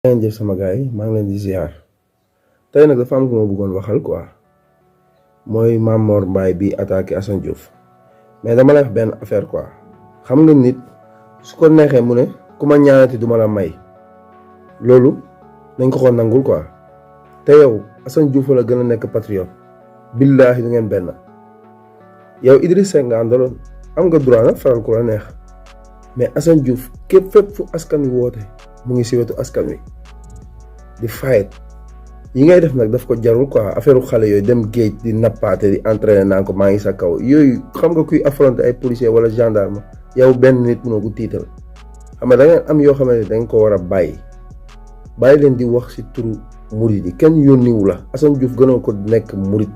ngeen jëf sama gars yi maa ngi leen di ziar tey nag dafa am ku ma bëggoon waxal quoi mooy Mame Mor Mbaye bi attaqué Assane Diouf mais dama lay wax benn affaire quoi xam nga nit su ko neexee mu ne ku ma ñaanati duma la may loolu nañ ko nangul quoi te yow Assane Diouf la gën a nekk patriote billaahi du ngeen benn yow Idriss Seck nga àndaloon am nga droit nag faral ku la neex mais Assane Diouf képp fépp fu askan wi woote mu ngi si wetu askan wi di fayet yi ngay def nag daf ko jarul quoi affaire xale yooyu dem géej di nappaate di entraîner naan ko maa ngi sa kaw yooyu xam nga kuy affronter ay policier wala gendarme yow benn nit mënoo ko tiital xam nga da ngeen am yoo xamante ne da nga ko war a bàyyi leen di wax si turu murid yi kenn yónniwu la Assane Diouf gënoo ko nekk murid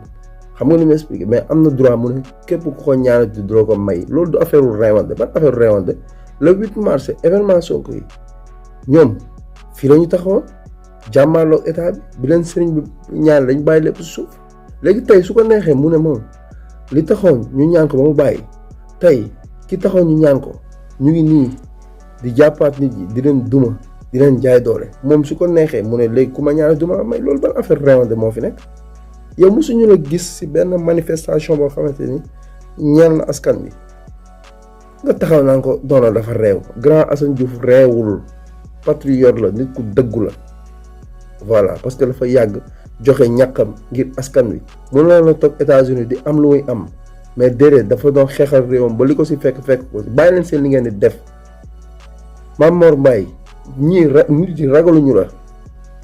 xam nga ni ma expliqué mais am na droit mu ne képp ku ko ñaanati doo ko may loolu du affaire reewante ban affaire reewante le 8 mars événement Sonko yi ñoom fii la ñu taxawoon jàmmaarloog état bi leen sëriñ bi ñaan lañ bàyyi lépp si suuf léegi tey su ko neexee mu ne moom li taxoon ñu ñaan ko ba mu bàyyi tey ki taxoon ñu ñaan ko ñu ngi nii di jàppaat nit yi di leen duma di leen jaay doole moom su ko neexee mu ne léegi ku ma ñaan duma may loolu ban affaire reewante moo fi nekk yow mosuñu la gis si benn manifestation boo xamante ni ñaan na askan bi nga taxaw naan ko doona dafa réew grand Assane Diouf réewul patriote la nit ku dëggu la voilà parce que dafa yàgg joxe ñàkkam ngir askan wi mënoon na toog États-Unis di am lu muy am mais déedéet dafa doon xeexal réewam ba li ko si fekk ko si bàyyi leen seen li ngeen di def Mame Mor Mbaye ñii nit yi ragaluñu la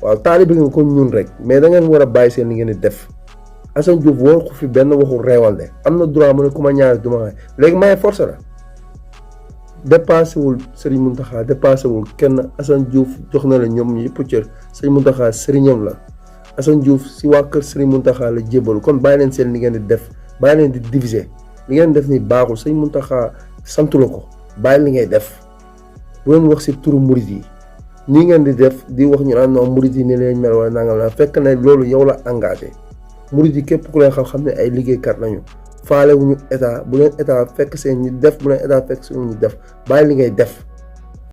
waaw taalibe nga ko ñun rek mais da ngeen war a bàyyi seen li ngeen di def Assane Diouf woo ko fi benn waxu réewande am na droit mu ne ku ma ñaar du ma léegi maye force la dépassé wul Serigne Mountakha dépassé wul kenn Assane Diouf jox na la ñoom yëpp cër Serigne Mountakha sëriñam la Assane Diouf si waa kër Serigne Mountakha la jébalu kon bàyyi leen seen li ngeen di def bàyyi leen di diviser li ngeen def ni baaxul Serigne Mountakha santu la ko bàyyi li ngay def bu leen wax si turu murid yi nii ngeen di def di wax ñu naan non murid yi ni leen mel wala nangam la fekk ne loolu yow la engagé murid yi képp ku leen xam ne ay liggéeykat lañu faale wuñu état bu leen état fekk seen ñu def bu leen état fekk seen ñu def bàyyi li ngay def